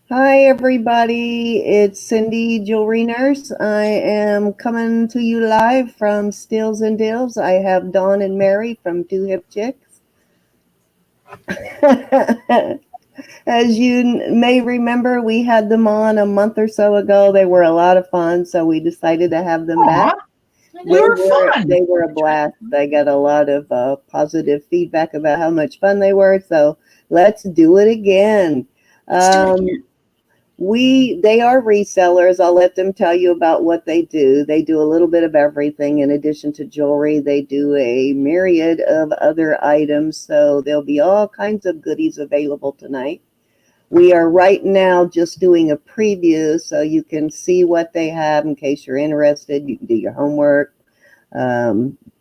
Hi, everybody. It's Cindy Jewelry Nurse. I am coming to you live from Steals and Deals. I have Dawn and Mary from Two Hip Chicks. As you may remember, we had them on a month or so ago. They were a lot of fun, so we decided to have them back. They were fun. They were a blast. I got a lot of positive feedback about how much fun they were, so let's do it again. They are resellers. I'll let them tell you about what they do. They do a little bit of everything. In addition to jewelry, they do a myriad of other items. So there'll be all kinds of goodies available tonight. We are right now just doing a preview so you can see what they have in case you're interested. You can do your homework,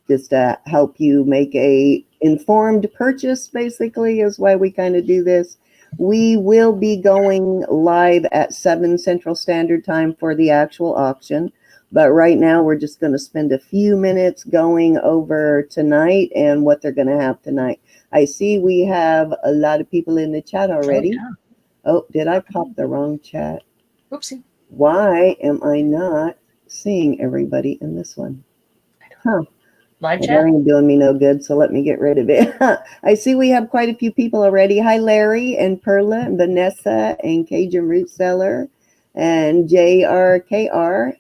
just to help you make a informed purchase, basically, is why we kind of do this. We will be going live at 7 Central Standard Time for the actual auction. But right now, we're just going to spend a few minutes going over tonight and what they're going to have tonight. I see we have a lot of people in the chat already. Oh, did I pop the wrong chat? Oopsie. Why am I not seeing everybody in this one? Huh. Live chat? That ain't doing me no good, so let me get rid of it. I see we have quite a few people already. Hi, Larry and Perla and Vanessa and Cajun Root Seller and JRKR.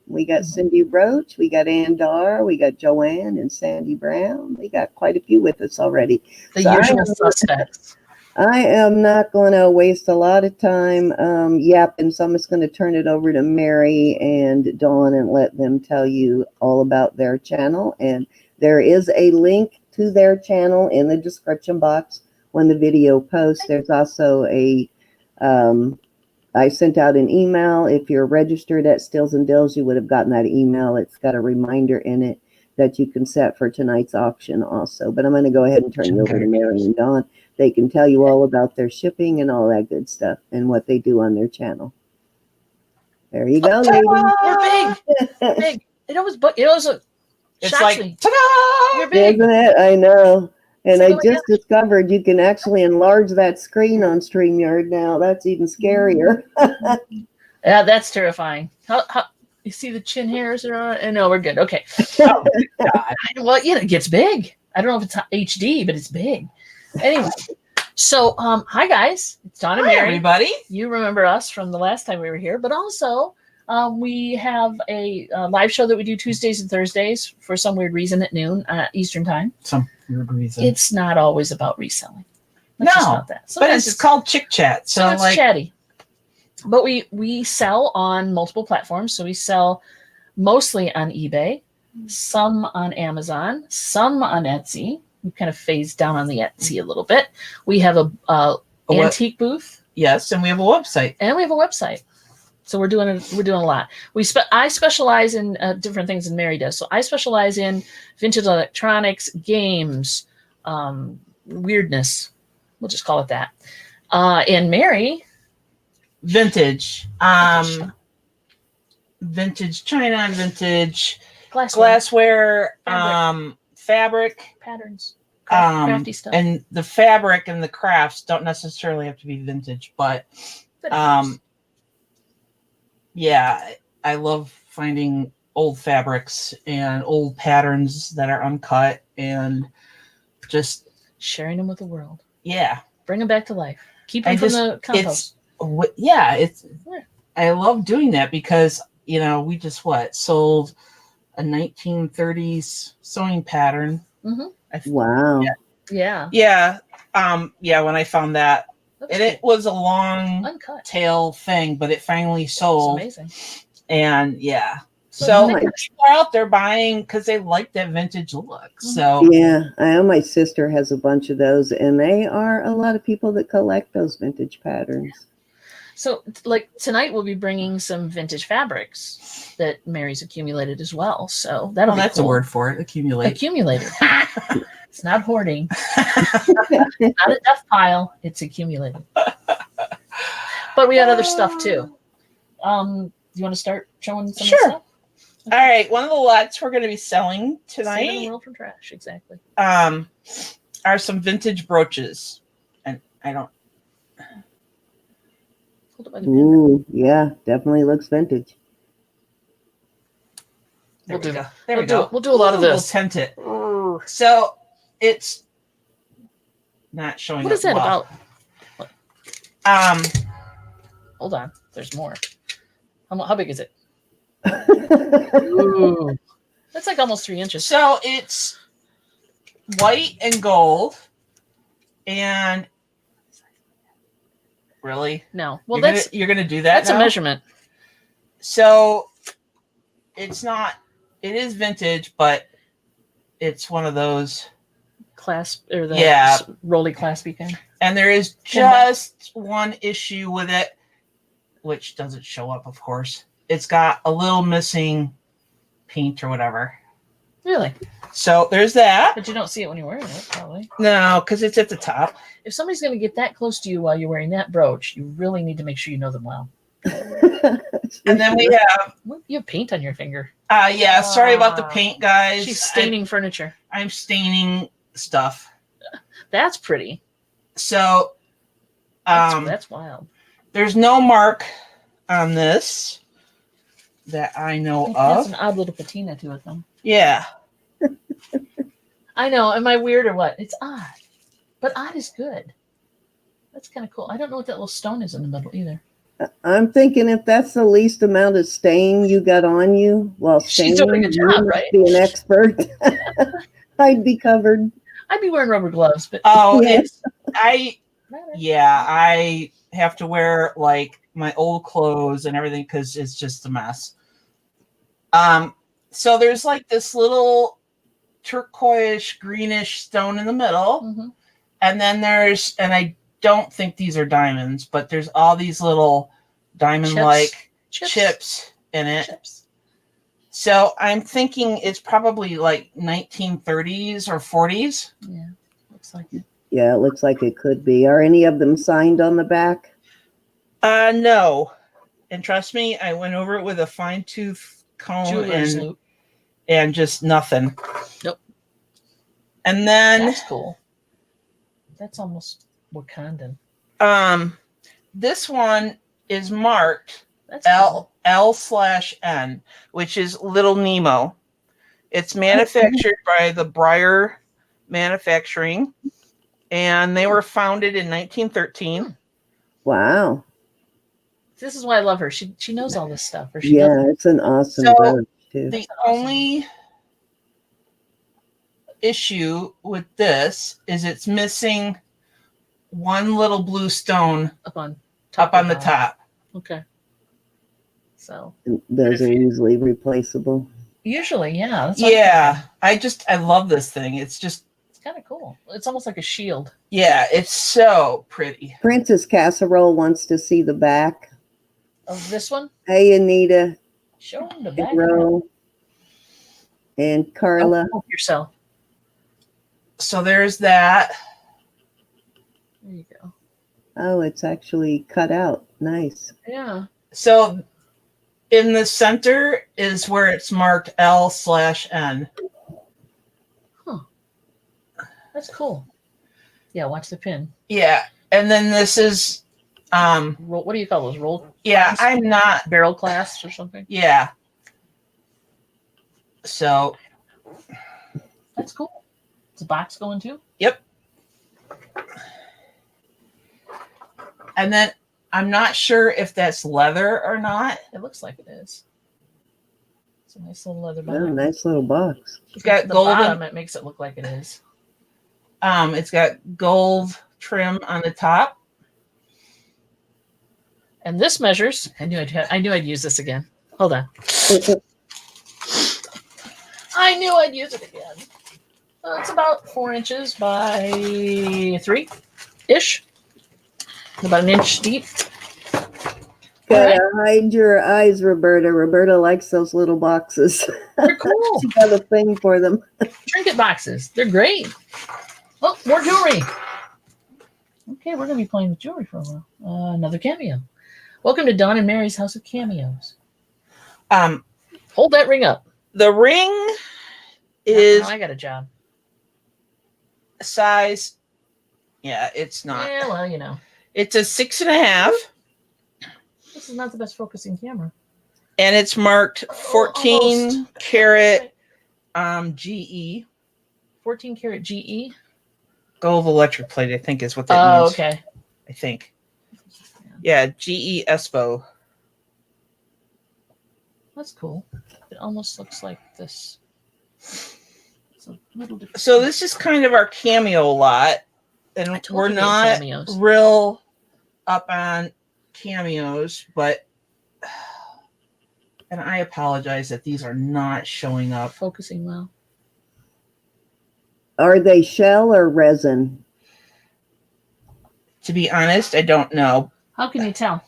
We got Cindy Roach. We got Andar. We got Joanne and Sandy Brown. We got quite a few with us already. The usual suspects. I am not going to waste a lot of time yapping, so I'm just going to turn it over to Mary and Dawn and let them tell you all about their channel. And there is a link to their channel in the description box when the video posts. There's also I sent out an email. If you're registered at Steals and Deals, you would have gotten that email. It's got a reminder in it that you can set for tonight's auction also. But I'm going to go ahead and turn you over to Mary and Dawn. They can tell you all about their shipping and all that good stuff and what they do on their channel. There you go, ladies. You're big. Big. It's like, ta-da! You're big. Isn't it? I know. And I just discovered you can actually enlarge that screen on StreamYard now. That's even scarier. Yeah, that's terrifying. How you see the chin hairs are on? No, we're good. Okay. Oh, God. Well, yeah, it gets big. I don't know if it's HD, but it's big. Anyway, so hi guys, it's Dawn and Mary. Everybody. You remember us from the last time we were here, but also we have a live show that we do Tuesdays and Thursdays for some weird reason at noon Eastern time. Some weird reason. It's not always about reselling. It's just not that. But it's called Chick Chat. So it's chatty. But we sell on multiple platforms. So we sell mostly on eBay, some on Amazon, some on Etsy. We kind of phased down on the Etsy a little bit. We have a antique booth. Yes, and we have a website. So we're doing a lot. I specialize in different things than Mary does. So I specialize in vintage electronics, games, weirdness. We'll just call it that. And Mary, vintage china, vintage glassware, fabric, patterns, crafty stuff. And the fabric and the crafts don't necessarily have to be vintage, but yeah, I love finding old fabrics and old patterns that are uncut and just sharing them with the world. Yeah, bring them back to life. Keep them from the compost. I love doing that because we just sold a 1930s sewing pattern. Mm-hmm. Wow. Yeah. When I found that, and it was a long uncut tail thing, but it finally sold. It's amazing. And so people are out there buying because they like that vintage look. So yeah, I know my sister has a bunch of those, and they are a lot of people that collect those vintage patterns. So, like tonight, we'll be bringing some vintage fabrics that Mary's accumulated as well. So that'll be that's cool. A word for it. Accumulated. It's not hoarding. It's not a death pile. It's accumulated. But we had other stuff too. You want to start showing some stuff? Okay. All right. One of the lots we're going to be selling tonight. Saving the world from trash. Exactly. Are some vintage brooches, and I don't. Hold it by the pin. Ooh, yeah, definitely looks vintage. There We'll we do- go. There we We'll go. do a lot of We'll this. tint it. So it's not showing What up is that well. about? Hold on. There's more. How big is it? Ooh. That's like almost 3 inches. So it's white and gold. And really? No. Well, you're gonna do that. That's now? a measurement. So it's not. It is vintage, but it's one of those Clasp or the Yeah. roly claspy kind. And there is just one issue with it, which doesn't show up, of course. It's got a little missing paint or whatever. Really? So there's that. But you don't see it when you're wearing it, probably. No, because it's at the top. If somebody's going to get that close to you while you're wearing that brooch, you really need to make sure you know them well. And then we have, You have paint on your finger. yeah, sorry about the paint, guys. She's staining furniture. I'm staining stuff. That's pretty. So, That's wild. there's no mark on this that I know That's of. an odd little patina to it, though. Yeah. I know. Am I weird or what? It's odd. But odd is good. That's kind of cool. I don't know what that little stone is in the middle either. I'm thinking if that's the least amount of stain you got on you while staining, She's doing a you job, must right? be an expert. I'd be covered. I'd be wearing rubber gloves, but Oh, Yeah. I have to wear like my old clothes and everything because it's just a mess. So there's like this little turquoise greenish stone in the middle. Mhm. And then and I don't think these are diamonds, but there's all these little diamond-like chips in it. Chips. So I'm thinking it's probably like 1930s or 40s. Yeah, looks like it. Yeah, it looks like it could be. Are any of them signed on the back? No. And trust me, I went over it with a fine-tooth comb Jeweler's loop. and just nothing. Nope. And then That's cool. That's almost Wakandan. this one is marked That's cool. L/N, which is Little Nemo. It's manufactured by the Breyer Manufacturing, and they were founded in 1913. Wow. This is why I love her. She knows all this stuff. Or she Yeah, doesn't. it's an awesome So, brooch too. The only issue with this is it's missing one little blue stone up on the top. Okay. So Those are easily replaceable. usually, yeah. That's Yeah, I love this thing. It's kind of cool. It's almost like a shield. yeah, it's so pretty. Princess Casserole wants to see the back. Of this one, Hey, Anita show them the back. and Ro and Carla. Oh, yourself. So there's that. There you go. Oh, it's actually cut out. Nice. Yeah. So in the center is where it's marked L/N. That's cool. Yeah, watch the pin. Yeah, and then this is What do you call those? Roll? yeah, clasps? I'm not Barrel clasps or something? yeah. So That's cool. Is the box going too? yep. And then I'm not sure if that's leather or not. It looks like it is. It's a nice little leather Oh, bottom. nice little box. It's got the golden. bottom, it makes it look like it is. It's got gold trim on the top. And this measures. I knew I'd use this again. Hold on. I knew I'd use it again. It's about 4 inches by 3-ish. About an inch deep. Gotta hide your eyes, Roberta. Roberta likes those little boxes. They're cool. She got a thing for them. Trinket boxes. They're great. Oh, more jewelry. Okay, we're going to be playing with jewelry for a while. Another cameo. Welcome to Dawn and Mary's House of Cameos. Hold that ring up. The ring is Now I got a job. size. Yeah, it's not. Yeah, well, you know. It's a 6.5. This is not the best focusing camera. And it's marked 14 Almost. karat GE. 14 karat GE. Gold electroplate, I think is what that means. Okay. I think. Yeah, GE Espo. That's cool. It almost looks like this. It's a little different. So this is kind of our cameo lot. And I told we're you we had not cameos. real up on cameos, but and I apologize that these are not showing up. Focusing well. Are they shell or resin? To be honest, I don't know. How can you tell?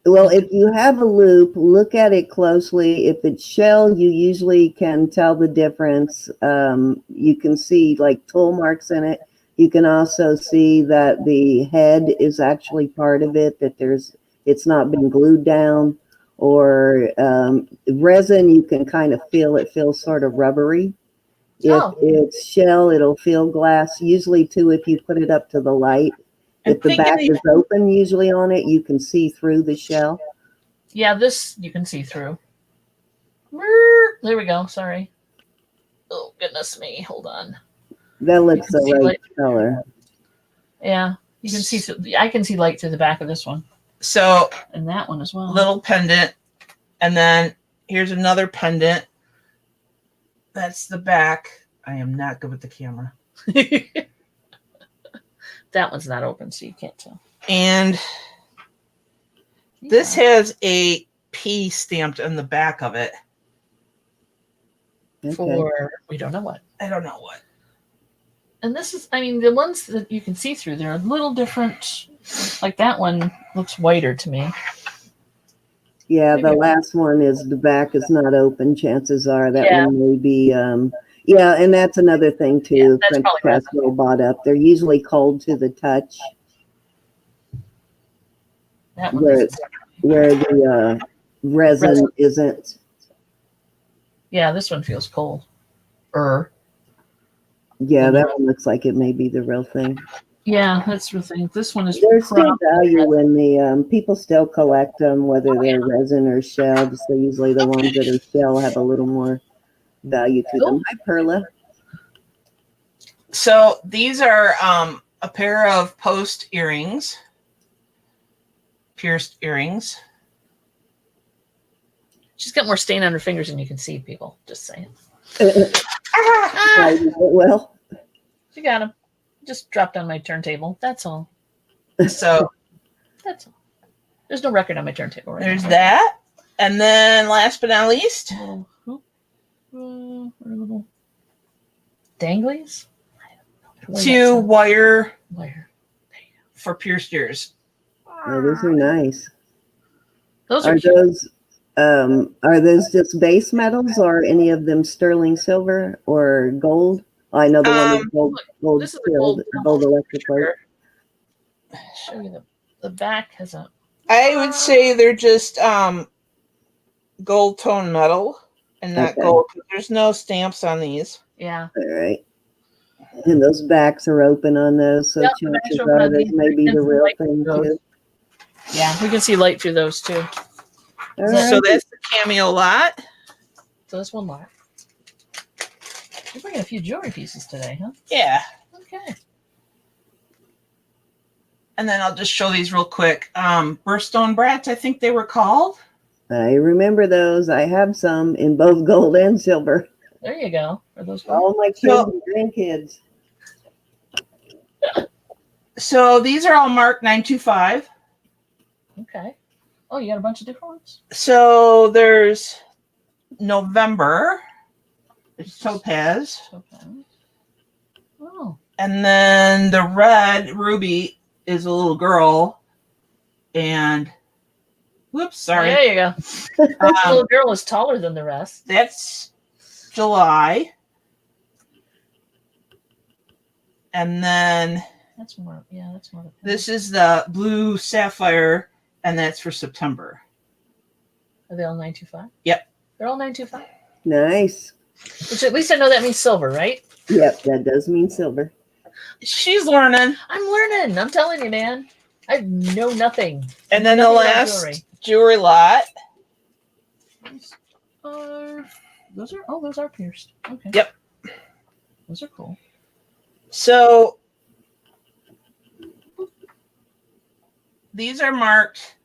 Well, if you have a loop, look at it closely. If it's shell, you usually can tell the difference. You can see like tool marks in it. You can also see that the head is actually part of it, that it's not been glued down. Or resin, you can kind of feel it feels sort of rubbery. If it's shell, it'll feel glass. Usually too, if you put it up to the light. If the back is open usually on it, you can see through the shell. Yeah, this you can see through. There we go. Sorry. Oh, goodness me. Hold on. That looks You can the see right light. color. Yeah, you can see. I can see light through the back of this one. So And that one as well. little pendant, and then here's another pendant. That's the back. I am not good with the camera. That one's not open, so you can't tell. And this has a P stamped on the back of it. Okay. For we don't know what. I don't know what. And this is, I mean, the ones that you can see through, they're a little different. Like that one looks whiter to me. Yeah, Maybe the it- last one is the back is not open. Chances are that Yeah. one may be, yeah, and that's another thing Yeah, too. that's French probably press resin. robot up. They're usually cold to the touch, That one where is, it's where the resin Resin. isn't. yeah, this one feels cold. Yeah, that one looks like it may be the real thing. Yeah, that's the thing. This one is There's still probably value in the people still collect them, whether they're resin or shell. Just so usually the ones that are shell have a little more value to them. Hi, Perla. So these are a pair of post earrings, pierced earrings. She's got more stain on her fingers than you can see, people. Just saying. Well, She got them. Just dropped on my turntable. That's all. So That's all. There's no record on my turntable right there's now. that. And then last but not least, Little hoop. Little danglies? two wire Wire. for pierced ears. oh, those are nice. Those are Are cute. those just base metals or any of them sterling silver or gold? I know the one with gold This is the filled, gold electroplate. Show you the back has a I would say they're just gold tone metal and not Okay. gold. There's no stamps on these. yeah. All right. And those backs are open on those, so Yep, the backs chances are open are on those these. may be And the some real light thing those. too. Yeah, we can see light through those too. All So right. that's the cameo lot. So that's one lot. You're bringing a few jewelry pieces today, huh? Yeah. Okay. And then I'll just show these real quick. Birthstone brats, I think they were called. I remember those. I have some in both gold and silver. There you go. Are those cool? All my kids So- and grandkids. So these are all marked 925. Okay. Oh, you got a bunch of different ones? So there's November. It's topaz. Okay. Oh. And then the red ruby is a little girl. And whoops, sorry. There you go. The Um, little girl is taller than the rest. that's July. And then That's more. Yeah, that's more. this is the blue sapphire, and that's for September. Are they all 925? Yep. They're all 925. Nice. Which at least I know that means silver, right? Yep, that does mean silver. She's learning. I'm learning. I'm telling you, man. I know nothing. And then the Nothing about last jewelry lot. Those are pierced. Okay. Yep. Those are cool. So these are marked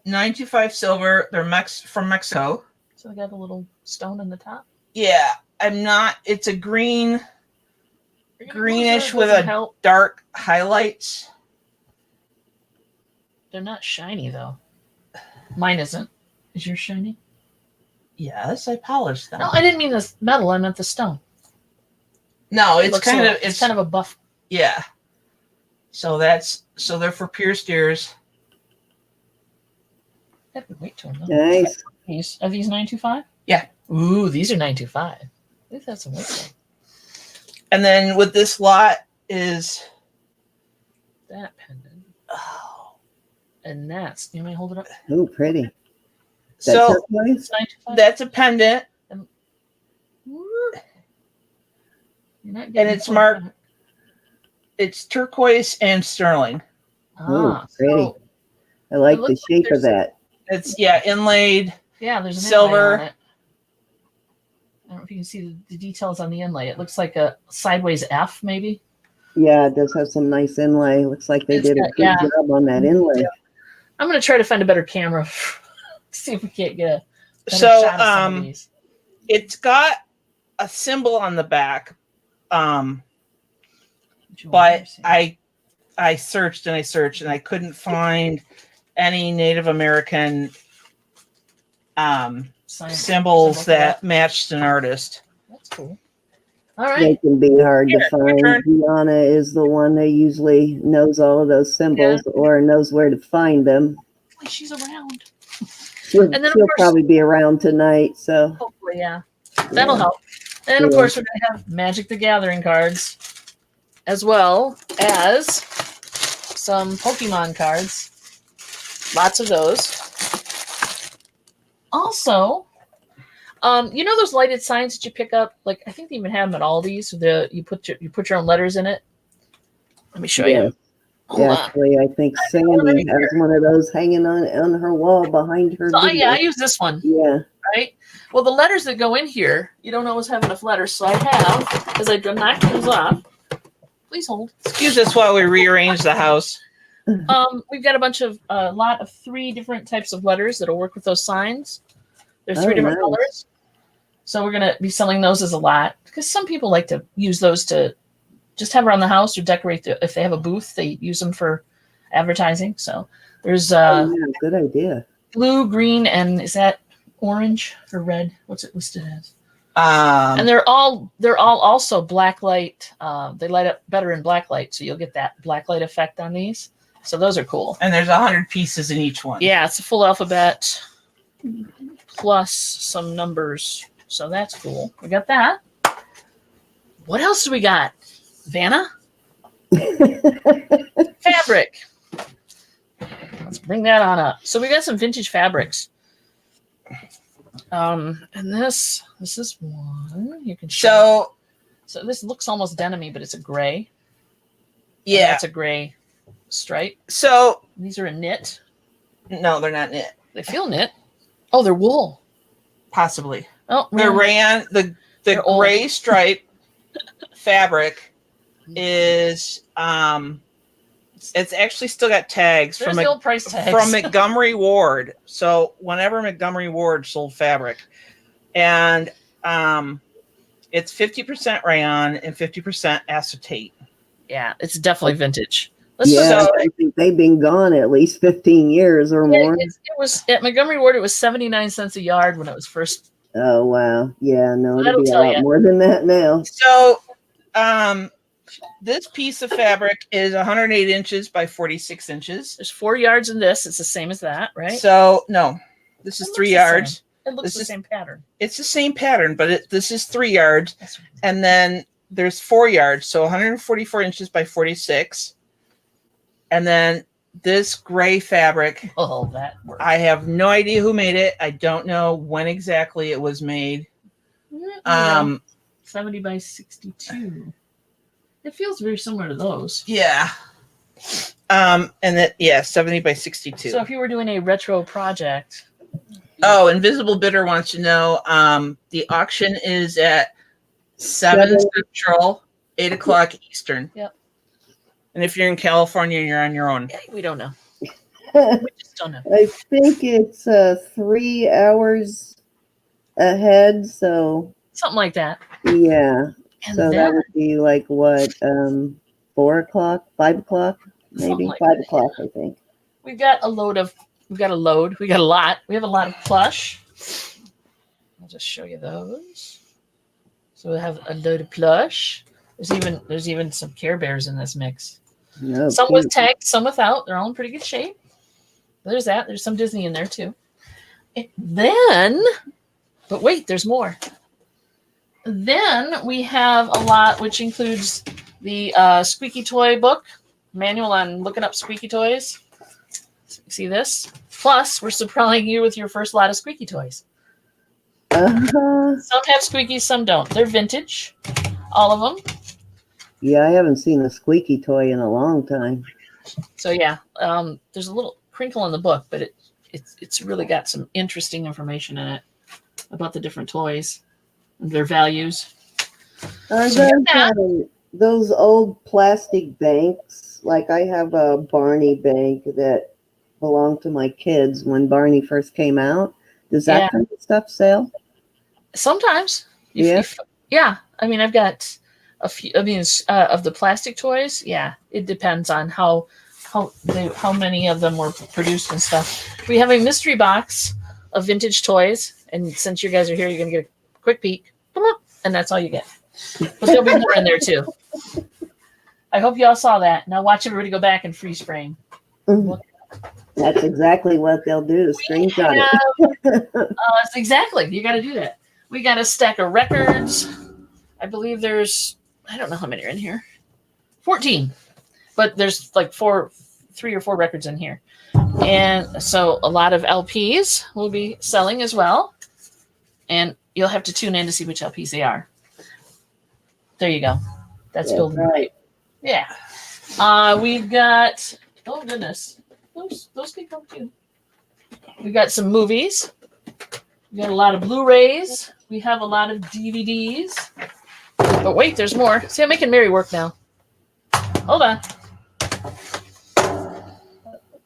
925 silver. They're from Mexico. So they got a little stone in the top. Yeah, it's a greenish with a dark highlights. They're not shiny though. Mine isn't. Is yours shiny? Yes, I polished them. No, I didn't mean the metal. I meant the stone. No, it's kind of a buff. Yeah. So they're for pierced ears. I have to wait till them. Nice. Are these 925? Yeah. Ooh, these are 925. I think that's a weight. And then with this lot is That pendant. Oh. And that's, you may hold it up. Oh, pretty. So It's 925. that's a pendant. And it's marked. It's turquoise and sterling. Oh, pretty. So I like it the looks shape of that. It's inlaid. yeah, there's an silver. inlay on it. I don't know if you can see the details on the inlay. It looks like a sideways F, maybe. Yeah, it does have some nice inlay. Looks like they did a good job on that inlay. Yeah. I'm going to try to find a better camera. See if we can't get a better shot of some of these. It's got a symbol on the back. But I searched and I couldn't find any Native American symbols that matched an artist. That's cool. All right. They can be hard to find. Gianna is the one that usually knows all of those symbols or knows where to find them. Hopefully she's around. She'll probably be around tonight. So hopefully, yeah. That'll help. And of course, we're going to have Magic the Gathering cards, as well as some Pokemon cards. Lots of those. Also, you know those lighted signs that you pick up? Like, I think they even have them at Aldi's. You put your own letters in it. Let me show you. Actually, I think Sandy has one of those hanging on her wall behind her. Yeah, I use this one. Yeah. Right? Well, the letters that go in here, you don't always have enough letters. So I have, as I knock things off, please hold. Excuse us while we rearrange the house. We've got a lot of 3 different types of letters that'll work with those signs. There's 3 different colors. So we're going to be selling those as a lot because some people like to use those to just have around the house or decorate. If they have a booth, they use them for advertising. So there's good idea. Blue, green, and is that orange or red? What's it listed as? And they're all also black light. They light up better in black light, so you'll get that black light effect on these. So those are cool. And there's 100 pieces in each one. Yeah, it's a full alphabet plus some numbers. So that's cool. We got that. What else do we got? Vanna? Fabric. Let's bring that on up. So we got some vintage fabrics. And this is one you can show. So this looks almost denim-y, but it's a gray. Yeah, it's a gray stripe. So these are a knit. No, they're not knit. They feel knit. Oh, they're wool. Possibly. Oh, they're rayon. The gray stripe fabric is it's actually still got tags. There's the old price tags from Montgomery Ward. So whenever Montgomery Ward sold fabric, and it's 50% rayon and 50% acetate. Yeah, it's definitely vintage. I think they've been gone at least 15 years or more. It was at Montgomery Ward. It was 79 cents a yard when it was first. Oh wow! Yeah, no, it'll be a lot more than that now. So, this piece of fabric is 108 inches by 46 inches. There's 4 yards in this. It's the same as that, right? So no, this is 3 yards. It looks the same pattern. It's the same pattern, but this is 3 yards, and then there's 4 yards, so 144 inches by 46. And then this gray fabric. Oh, that works. I have no idea who made it. I don't know when exactly it was made. 70 by 62. It feels very similar to those. Yeah. And that, yeah, 70 by 62. So if you were doing a retro project. Oh, Invisible Bidder wants to know, the auction is at 7 Central, 8 o'clock Eastern. Yep. And if you're in California, you're on your own. Yeah, we don't know. We just don't know. I think it's 3 hours ahead, so Something like that. yeah. And So that then would be like what, 4 o'clock, 5 o'clock, maybe like 5 that, o'clock, I think. we got a lot. We have a lot of plush. I'll just show you those. So we have a load of plush. There's even some Care Bears in this mix. No, Some cute. with tags, some without. They're all in pretty good shape. There's that. There's some Disney in there too. And then, but wait, there's more. Then we have a lot, which includes the squeaky toy book, manual on looking up squeaky toys. See this? Plus, we're supplying you with your first lot of squeaky toys. Uh-huh. Some have squeakies, some don't. They're vintage, all of them. Yeah, I haven't seen a squeaky toy in a long time. So yeah, there's a little crinkle in the book, but it's really got some interesting information in it about the different toys and their values. Are So those old plastic banks? Like I have a Barney bank that belonged to my kids when Barney first came out. Does that kind of stuff sell? Sometimes. Yeah. Yeah. I mean, I've got a few. I mean, of the plastic toys, yeah, it depends on how many of them were produced and stuff. We have a mystery box of vintage toys, and since you guys are here, you're gonna get a quick peek, and that's all you get. But there'll be more in there too. I hope you all saw that. Now watch everybody go back and freeze frame. Mhm. That's exactly what they'll do. Screenshot it. Exactly. You got to do that. We got a stack of records. I believe I don't know how many are in here. 14. But there's like 3 or 4 records in here. And so a lot of LPs will be selling as well. And you'll have to tune in to see which LPs they are. There you go. That's building right. Yeah. We've got, oh goodness. Those can come too. We got some movies. We got a lot of Blu-rays. We have a lot of DVDs. But wait, there's more. See, I'm making Mary work now. Hold on.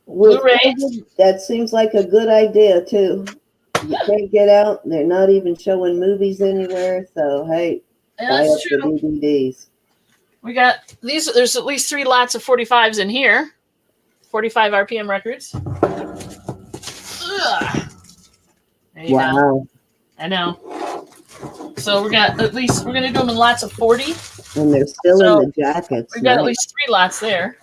Blu-rays. That seems like a good idea too. You can't get out. They're not even showing movies anywhere. So hey, buy up the DVDs. We got these. There's at least 3 lots of 45s in here. 45 RPM records. Ugh. There you go. I know. So we're going to do them in lots of 40. And they're still in the jackets. We've got at least 3 lots there.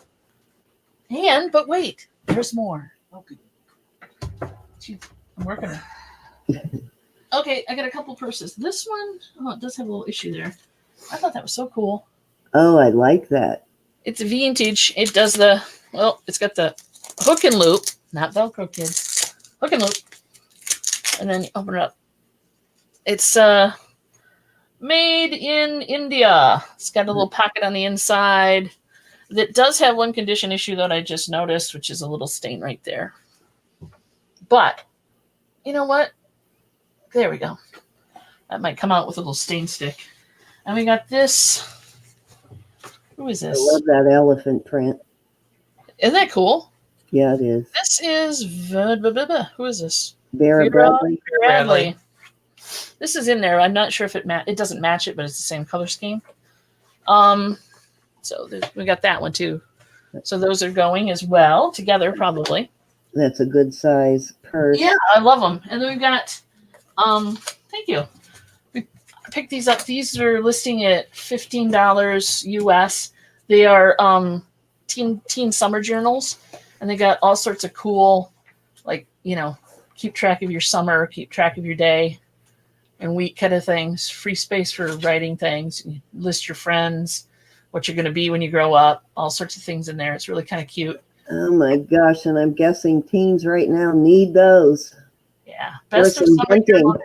But wait, there's more. Okay. Jeez, I'm working on it. Okay, I got a couple purses. This one, it does have a little issue there. I thought that was so cool. Oh, I like that. It's vintage. It does it's got the hook and loop, not Velcro, kids. Hook and loop. And then you open it up. It's made in India. It's got a little pocket on the inside. That does have one condition issue that I just noticed, which is a little stain right there. But, you know what? There we go. That might come out with a little stain stick. And we got this. Who is this? I love that elephant print. Isn't that cool? Yeah, it is. This is who is this? Vera Bradley. This is in there. I'm not sure if it doesn't match it, but it's the same color scheme. So we got that one too. So those are going as well together, probably. That's a good size purse. Yeah, I love them. And then we've got. Thank you. We picked these up. These are listing at $15 US. They are teen summer journals, and they got all sorts of cool, like, keep track of your summer, keep track of your day and week kind of things. Free space for writing things. You list your friends, what you're going to be when you grow up, all sorts of things in there. It's really kind of cute. Oh my gosh! And I'm guessing teens right now need those. Yeah, best of summer journal.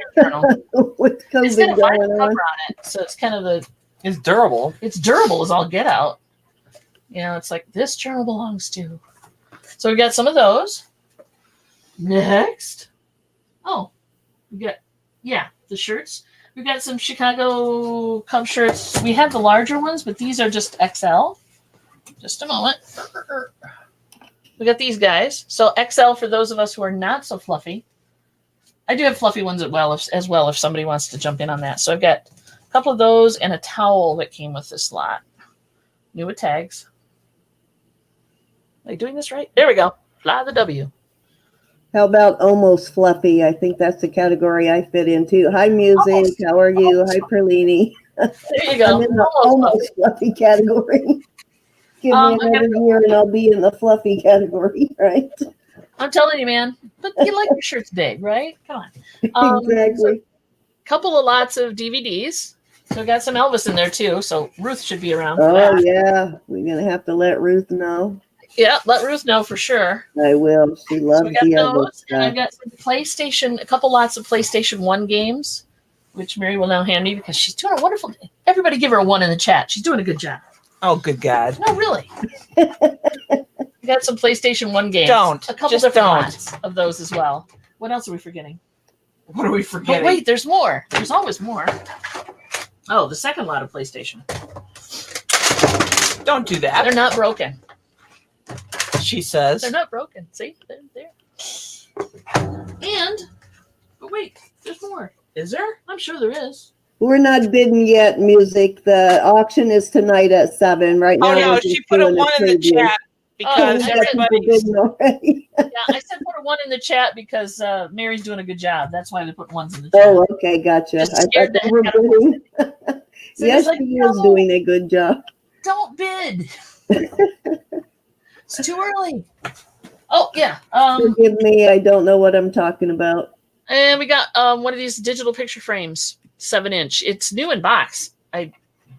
With It's got a going cover on it, so it's kind of It's durable. It's durable as all get out. You know, it's like this journal belongs to. So we got some of those. Next. Oh, we got, yeah, the shirts. We got some Chicago Cub shirts. We have the larger ones, but these are just XL. Just a moment. We got these guys. So XL for those of us who are not so fluffy. I do have fluffy ones as well if somebody wants to jump in on that. So I've got a couple of those and a towel that came with this lot. New with tags. Am I doing this right? There we go. Fly the W. How about almost fluffy? I think that's the category I fit into. Hi, music. Almost. How are you? Hi, Perlini. There you go. I'm in the almost fluffy category. Give me another year and I'll be in the fluffy category, right? I'm telling you, man. But you like your shirts big, right? Come on. Exactly. Couple of lots of DVDs. So we got some Elvis in there too. So Ruth should be around. For Oh, that. yeah. We're going to have to let Ruth know. Yeah, let Ruth know for sure. I will. She loves the Elvis stuff. And I've got some PlayStation, a couple lots of PlayStation 1 games, which Mary will now hand me because she's doing a wonderful. Everybody give her a 1 in the chat. She's doing a good job. Oh, good God. No, really. We got some PlayStation 1 games. Don't. A couple Just different don't. lots of those as well. What else are we forgetting? What are we forgetting? Oh, wait, there's more. There's always more. Oh, the second lot of PlayStation. Don't do that. They're not broken. She says. They're not broken. See? They're there. And, but wait, there's more. Is there? I'm sure there is. We're not bidding yet, music. The auction is tonight at 7. Right now. Oh, no. She put a 1 in the chat because everybody's. Already. Yeah, I said put a 1 in the chat because Mary's doing a good job. That's why they put 1s in the chat. Oh, okay. Gotcha. I thought they were bidding. Yes, like, she is doing a good job. Don't bid. It's too early. Oh, yeah. Forgive me. I don't know what I'm talking about. And we got one of these digital picture frames, 7-inch. It's new in box. I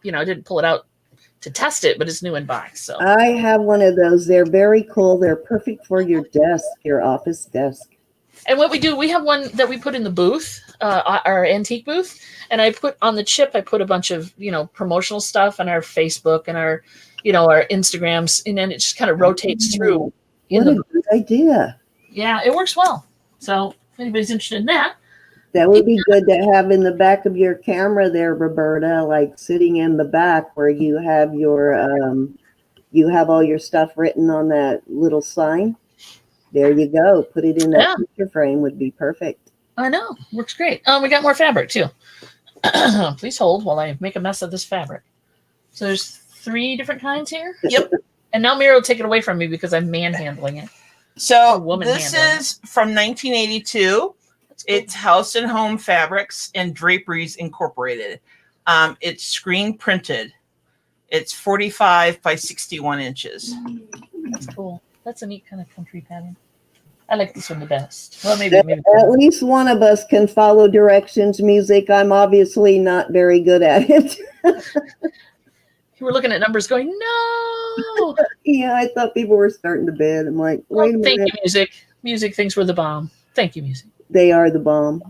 didn't pull it out to test it, but it's new in box. So I have one of those. They're very cool. They're perfect for your desk, your office desk. And what we do, we have one that we put in the booth, our antique booth, and I put on the chip. I put a bunch of promotional stuff on our Facebook and our Instagrams, and then it just kind of rotates through. What a good idea! Yeah, it works well. So if anybody's interested in that, that would be good to have in the back of your camera there, Roberta, like sitting in the back where you have your you have all your stuff written on that little sign. There you go. Put it in that picture frame would be perfect. I know. Works great. We got more fabric too. Please hold while I make a mess of this fabric. So there's 3 different kinds here. Yep. And now Mira will take it away from me because I'm manhandling it. So this is from 1982. Cool. It's House and Home Fabrics and Draperies Incorporated. It's screen printed. It's 45 by 61 inches. That's cool. That's a neat kind of country pattern. I like this one the best. Well, maybe. At least one of us can follow directions, music. I'm obviously not very good at it. You were looking at numbers going, no. Yeah, I thought people were starting to bid. I'm like, wait a minute. Thank you, music. Music thinks we're the bomb. Thank you, music. They are the bomb.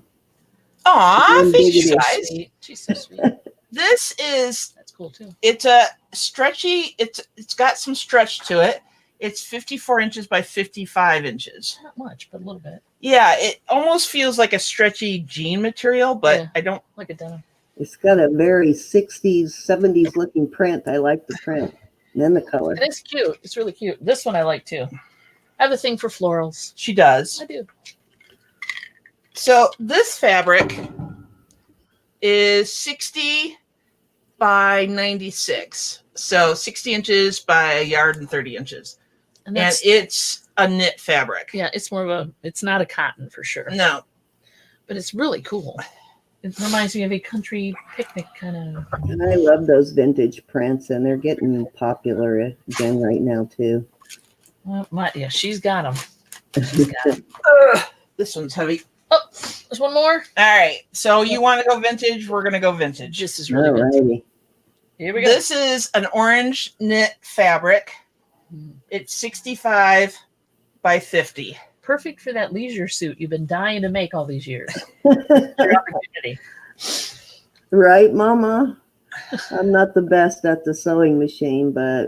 Aw, thank you guys. She's so sweet. This is. That's cool too. It's a stretchy. It's got some stretch to it. It's 54 inches by 55 inches. Not much, but a little bit. Yeah, it almost feels like a stretchy jean material, but Yeah, I don't like a denim. It's got a very 60s, 70s looking print. I like the print. And then the color. And it's cute. It's really cute. This one I like too. I have a thing for florals. She does. I do. So this fabric is 60 by 96. So 60 inches by a yard and 30 inches. And it's a knit fabric. Yeah, it's more of it's not a cotton for sure. No. But it's really cool. It reminds me of a country picnic kind of. And I love those vintage prints, and they're getting popular again right now, too. Well, she's got them. She's got them. This one's heavy. Oh, there's one more. All right. So you want to go vintage? We're going to go vintage. This is really good. Here we go. This is an orange knit fabric. It's 65 by 50. Perfect for that leisure suit you've been dying to make all these years. Your opportunity. Right, Mama? I'm not the best at the sewing machine, but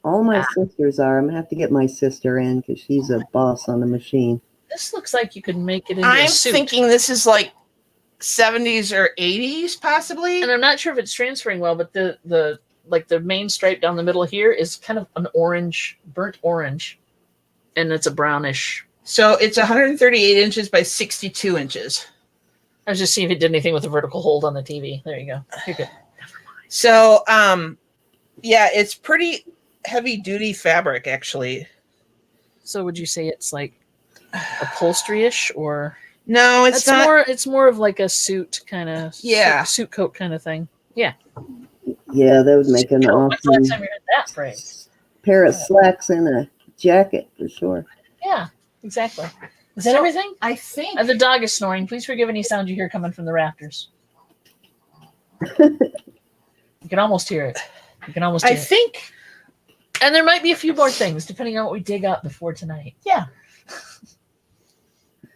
All my sisters are. I'm gonna have to get my sister in because she's a boss on the machine. This looks like you could make it into I'm a suit. thinking this is like 70s or 80s, possibly. And I'm not sure if it's transferring well, but the like the main stripe down the middle here is kind of an orange, burnt orange, and it's a brownish. So it's 138 inches by 62 inches. I was just seeing if it did anything with the vertical hold on the TV. There you go. You're good. So, yeah, it's pretty heavy duty fabric, actually. So would you say it's like upholstery-ish, or No, it's not. more? It's more of like a suit kind of, Yeah, suit coat kind of thing. Yeah. Yeah, that would make an When's the awesome last time you heard that phrase? pair of slacks and a jacket for sure. Yeah, exactly. Is that everything? I think. The dog is snoring. Please forgive any sound you hear coming from the rafters. You can almost hear it. You can almost hear I think. it. And there might be a few more things, depending on what we dig up before tonight. Yeah.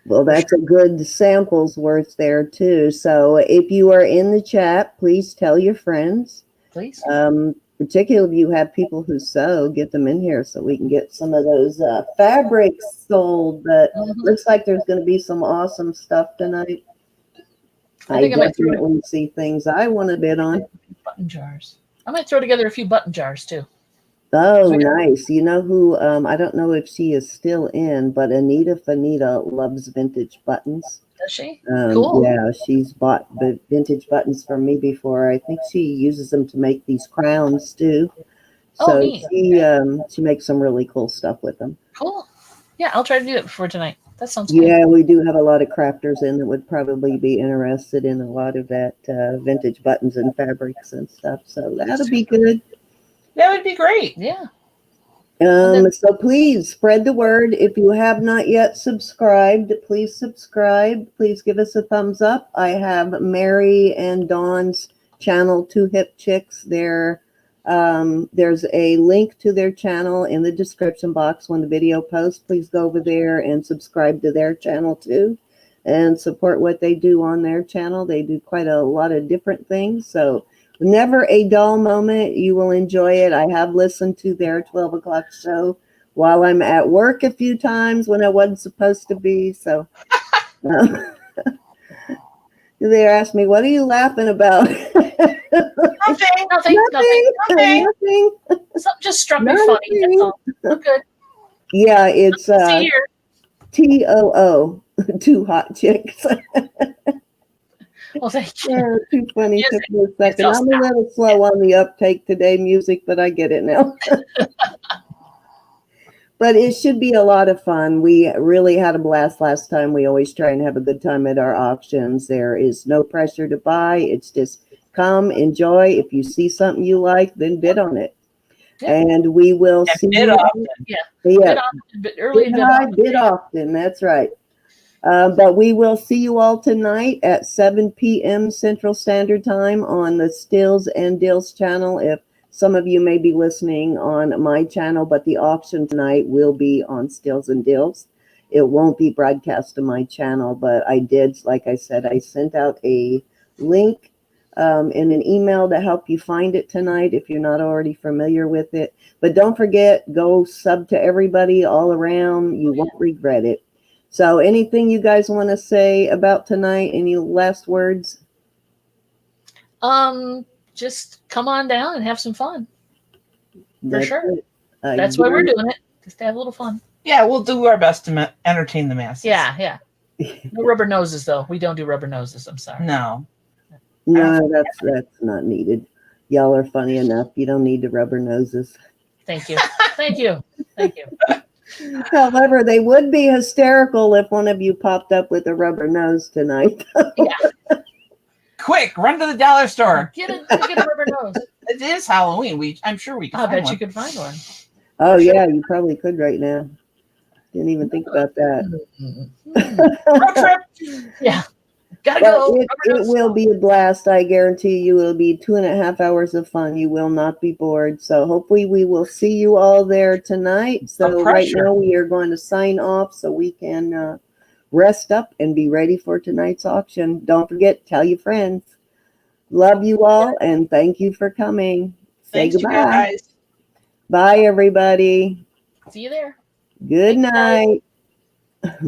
Well, that's a good sample's worth there too. So if you are in the chat, please tell your friends. Please. Particularly if you have people who sew, get them in here so we can get some of those fabrics sold. But looks like there's going to be some awesome stuff tonight. I definitely see things I want to bid on. Button jars. I might throw together a few button jars too. Oh, nice. You know who, I don't know if she is still in, but Anita Fanita loves vintage buttons. Does she? Cool. Yeah, she's bought the vintage buttons from me before. I think she uses them to make these crowns too. So neat. She makes some really cool stuff with them. Cool. Yeah, I'll try to do it before tonight. That sounds good. Yeah, we do have a lot of crafters in that would probably be interested in a lot of that vintage buttons and fabrics and stuff. So that'll be good. That would be great. Yeah. So please spread the word. If you have not yet subscribed, please subscribe. Please give us a thumbs up. I have Mary and Dawn's channel, Two Hip Chicks. There's a link to their channel in the description box when the video posts. Please go over there and subscribe to their channel too and support what they do on their channel. They do quite a lot of different things. So never a dull moment. You will enjoy it. I have listened to their 12 o'clock show while I'm at work a few times when I wasn't supposed to be. So they asked me, what are you laughing about? Nothing. Something just struck me funny. That's all. Good. Yeah, it's TOO, Two Hot Chicks. Well, thank you. Yeah, too funny. Took me a second. I'm a little slow on the uptake today, music, but I get it now. But it should be a lot of fun. We really had a blast last time. We always try and have a good time at our auctions. There is no pressure to buy. It's just come, enjoy. If you see something you like, then bid on it. Yeah. And we will see bid often. Yeah. Bid often, bid early, bid often. That's right. But we will see you all tonight at 7 p.m. Central Standard Time on the Stills and Deals channel. If some of you may be listening on my channel, but the auction tonight will be on Stills and Deals. It won't be broadcast to my channel, but I did, like I said, I sent out a link in an email to help you find it tonight if you're not already familiar with it. But don't forget, go sub to everybody all around. You won't regret it. So anything you guys want to say about tonight? Any last words? Just come on down and have some fun. That's for sure. That's why we're doing it. Just to have a little fun. Yeah, we'll do our best to entertain the masses. Yeah. No rubber noses, though. We don't do rubber noses. I'm sorry. No, that's not needed. Y'all are funny enough. You don't need the rubber noses. Thank you. Thank you. However, they would be hysterical if one of you popped up with a rubber nose tonight. Yeah. Quick, run to the dollar store. Get a rubber nose. It is Halloween. I'm sure we can. I bet you could find one. Oh yeah, you probably could right now. Didn't even think about that. Road trip. Yeah. Gotta go. It will be a blast. I guarantee you it'll be 2.5 hours of fun. You will not be bored. So hopefully we will see you all there tonight. So right now we are going to sign off so we can rest up and be ready for tonight's auction. Don't forget, tell your friends. Love you all and thank you for coming. Say Thanks, goodbye. you guys. Bye, everybody. See you there. Good Thanks, guys. night.